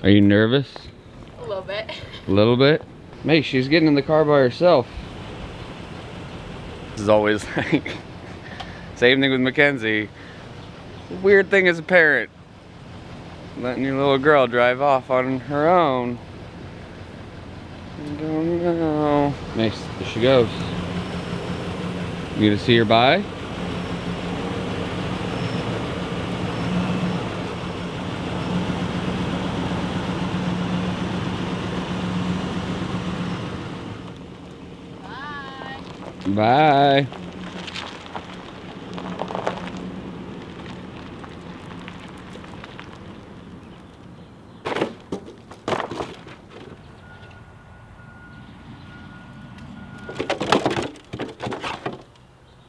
Are you nervous? A little bit. A little bit? Hey, she's getting in the car by herself. This is always like, same thing with Mackenzie. Weird thing as a parent. Letting your little girl drive off on her own. I don't know. Nice, there she goes. You gonna see her bye? Bye.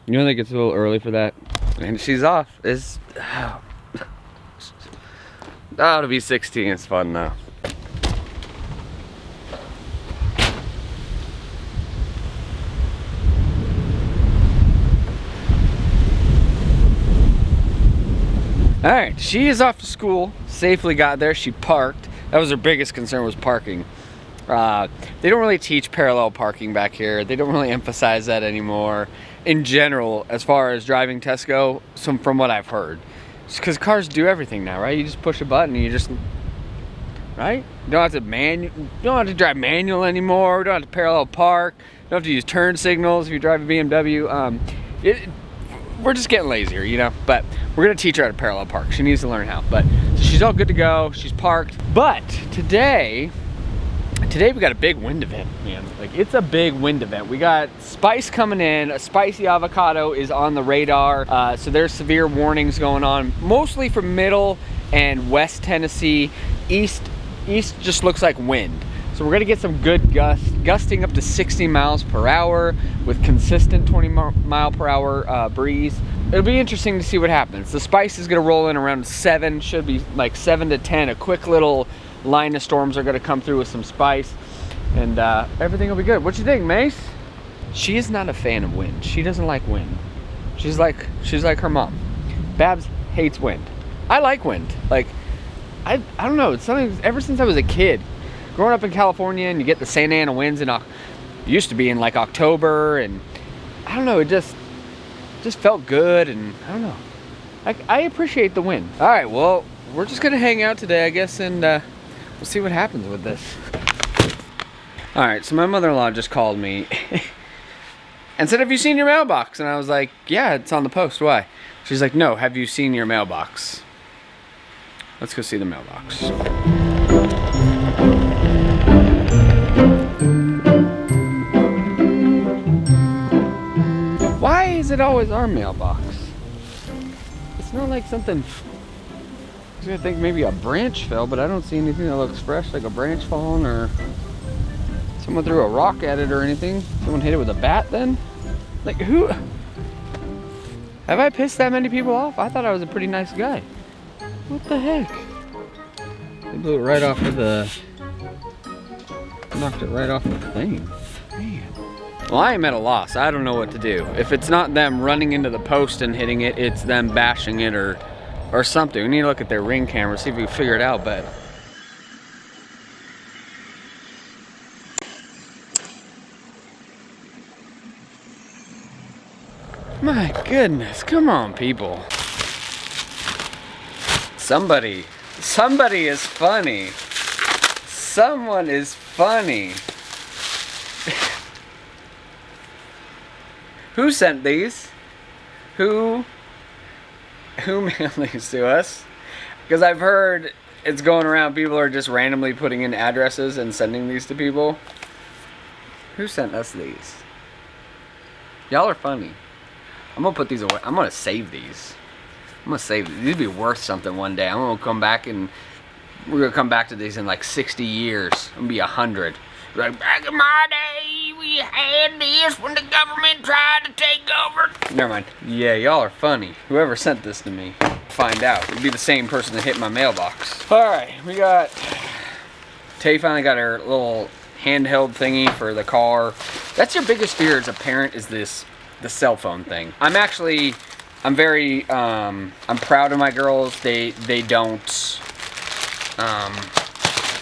You don't think it's a little early for that? And she's off. It's to be 16 is fun though. Alright, she is off to school, safely got there, she parked. That was her biggest concern, was parking. They don't really teach parallel parking back here. They don't really emphasize that anymore. In general, as far as driving tests go, from what I've heard. Just because cars do everything now, right? You just push a button and you just, right? You don't have to drive manual anymore. You don't have to parallel park. You don't have to use turn signals if you drive a BMW. We're just getting lazier, you know, but we're gonna teach her how to parallel park. She needs to learn how, but so she's all good to go. She's parked, but today we got a big wind event, man. Like, it's a big wind event. We got spice coming in. A spicy avocado is on the radar. So there's severe warnings going on, mostly for middle and west Tennessee. East just looks like wind. So we're gonna get some good gusting up to 60 miles per hour with consistent 20 mile per hour breeze. It'll be interesting to see what happens. The spice is gonna roll in around 7, should be like 7 to 10. A quick little line of storms are gonna come through with some spice, and everything will be good. What you think, Mace? She is not a fan of wind. She doesn't like wind. She's like her mom. Babs hates wind. I like wind. Like, I don't know, it's something ever since I was a kid. Growing up in California, and you get the Santa Ana winds, and used to be in like October, and I don't know, it just felt good, and I don't know. I appreciate the wind. All right, well, we're just gonna hang out today, I guess, and we'll see what happens with this. All right, so my mother-in-law just called me and said, "Have you seen your mailbox?" And I was like, "Yeah, it's on the post. Why?" She's like, "No, have you seen your mailbox?" Let's go see the mailbox. Why is it always our mailbox? It's not like something. I was gonna think maybe a branch fell, but I don't see anything that looks fresh, like a branch falling or someone threw a rock at it or anything. Someone hit it with a bat then? Like, who? Have I pissed that many people off? I thought I was a pretty nice guy. What the heck? They blew it right off of the... knocked it right off the thing. Man. Well, I am at a loss. I don't know what to do. If it's not them running into the post and hitting it, it's them bashing it or something. We need to look at their ring camera, see if we can figure it out, but... My goodness, come on, people. Somebody is funny. Someone is funny. Who sent these? Who mailed these to us? Because I've heard it's going around, people are just randomly putting in addresses and sending these to people. Who sent us these? Y'all are funny. I'm gonna put these away. I'm gonna save these. I'm gonna save these. These will be worth something one day. I'm gonna come back and we're gonna come back to these in like 60 years. I'm gonna be 100. Like, back in my day, we had this when the government tried to take over. Never mind. Yeah, y'all are funny. Whoever sent this to me, find out. It'd be the same person that hit my mailbox. All right, we got... Tay finally got her little handheld thingy for the car. That's your biggest fear as a parent, is the cell phone thing. I'm very, I'm proud of my girls. They don't,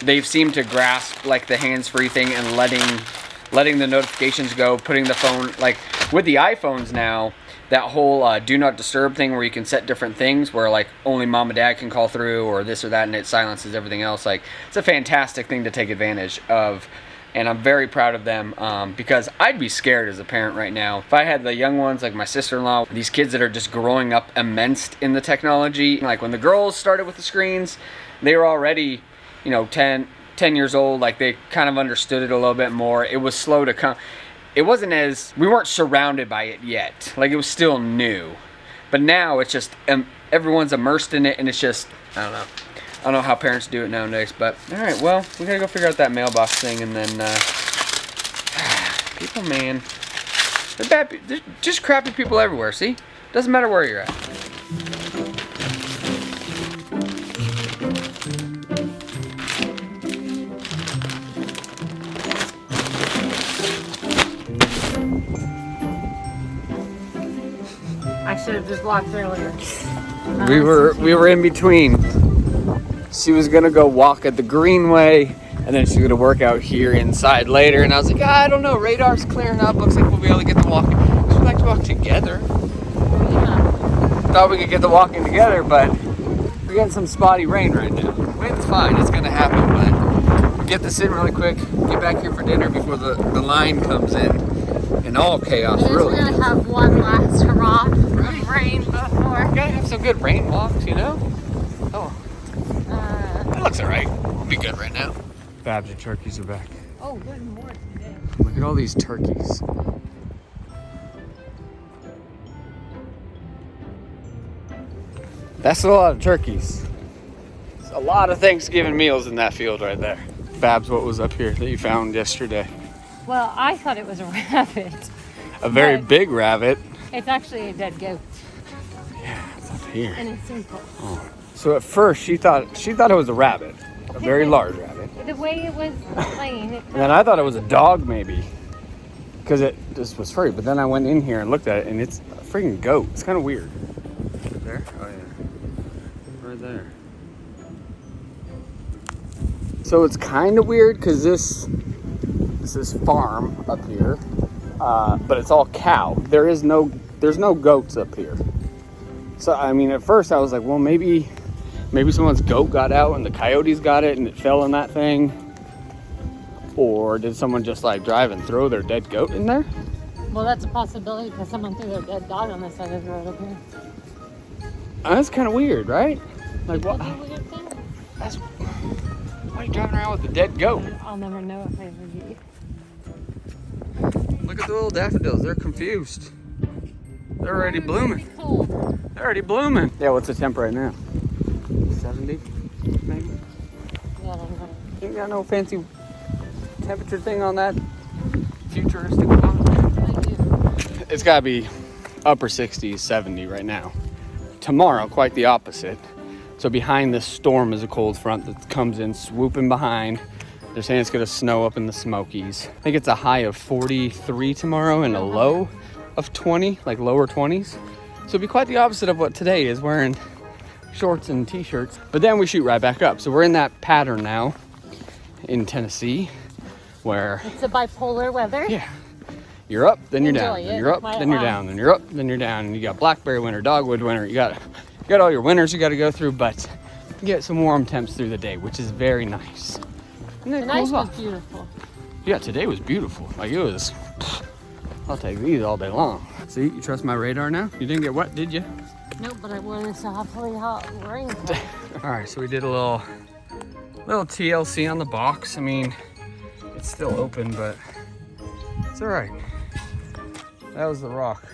they've seemed to grasp like the hands-free thing and letting the notifications go, putting the phone, like with the iPhones now, that whole do not disturb thing where you can set different things where like only mom and dad can call through or this or that, and it silences everything else. Like, it's a fantastic thing to take advantage of. And I'm very proud of them because I'd be scared as a parent right now. If I had the young ones, like my sister-in-law, these kids that are just growing up immersed in the technology. Like when the girls started with the screens, they were already, you know, 10 years old. Like they kind of understood it a little bit more. It was slow to come. It wasn't as, we weren't surrounded by it yet. Like it was still new. But now it's just, everyone's immersed in it, and it's just, I don't know. I don't know how parents do it nowadays, but alright, well, we gotta go figure out that mailbox thing, and then, people, man, they're bad, they're just crappy people everywhere, see? Doesn't matter where you're at. I should have just walked earlier. We were in between. She was gonna go walk at the Greenway, and then she's gonna work out here inside later. And I was like, I don't know, radar's clearing up. Looks like we'll be able to get the walking. We'd like to walk together. Yeah. Thought we could get the walking together, but we're getting some spotty rain right now. It's fine, it's gonna happen, but we'll get this in really quick. Get back here for dinner before the line comes in. And all chaos, really. We're gonna have one last hurrah of rain before. Gotta have some good rain walks, you know? Oh. That looks alright. We'll be good right now. Babs, your turkeys are back. Oh, good morning today. Look at all these turkeys. That's a lot of turkeys. There's a lot of Thanksgiving meals in that field right there. Babs, what was up here that you found yesterday? Well, I thought it was a rabbit. A very big rabbit. It's actually a dead goat. Yeah, it's up here. And it's simple. Oh. So at first she thought it was a rabbit, a very large rabbit. The way it was laying. And then I thought it was a dog maybe, because it just was furry. But then I went in here and looked at it, and it's a freaking goat. It's kind of weird. There? Oh yeah, right there. So it's kind of weird because this is farm up here, but it's all cow. There's no goats up here. So I mean, at first I was like, well, maybe someone's goat got out and the coyotes got it and it fell in that thing, or did someone just like drive and throw their dead goat in there? Well, that's a possibility because someone threw their dead dog on the side of the road up here. That's kind of weird, right? Like what? That's a weird thing. Why are you driving around with a dead goat? I'll never know if I ever do. Look at the little daffodils. They're confused. They're already blooming. Cold. They're already blooming. Yeah, what's the temp right now? 70, maybe? Yeah, I don't know. You ain't got no fancy temperature thing on that futuristic phone? I do. It's gotta be upper 60s, 70 right now. Tomorrow, quite the opposite. So behind this storm is a cold front that comes in swooping behind. They're saying it's gonna snow up in the Smokies. I think it's a high of 43 tomorrow and a low of 20, like lower 20s. So it'd be quite the opposite of what today is, wearing shorts and t-shirts. But then we shoot right back up. So we're in that pattern now in Tennessee where It's a bipolar weather. yeah, you're up, then you're down. Enjoy Then it. you're up, Might then you're laugh. down. Then you're up, then you're down. And you got blackberry winter, dogwood winter. You got all your winters you got to go through, but you get some warm temps through the day, which is very nice. And then The it night cools was off. beautiful. Yeah, today was beautiful. Like it was. I'll take these all day long. See, you trust my radar now? You didn't get wet, did you? Nope, but I wore this awfully hot raincoat. All right, so we did a little TLC on the box. I mean, it's still open, but it's all right. That was the rock.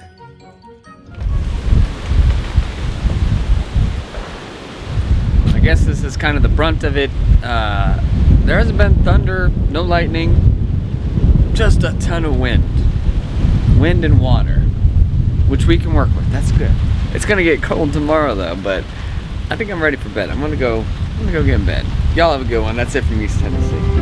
I guess this is kind of the brunt of it. There hasn't been thunder, no lightning, just a ton of wind and water, which we can work with. That's good. It's gonna get cold tomorrow though, but I think I'm ready for bed. I'm gonna go get in bed. Y'all have a good one. That's it from East Tennessee.